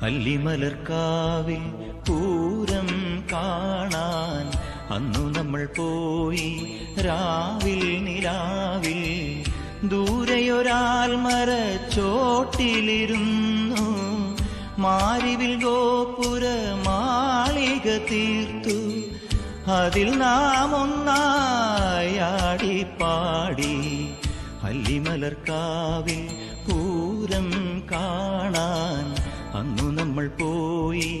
അല്ലിമലർക്കാവിൽ പൂരം കാണാൻ അന്നു നമ്മൾ പോയി രാവിൽ നിലാവിൽ. ദൂരെയൊരാൽമര ചോട്ടിലിരുന്നു മാരിവിൽ ഗോപുര മാളിക തീർത്തു. അതിൽ നാം ഒന്നായാടിപ്പാടി അല്ലിമലർക്കാവിൽ പൂരം കാണാൻ അന്നു നമ്മൾ പോയി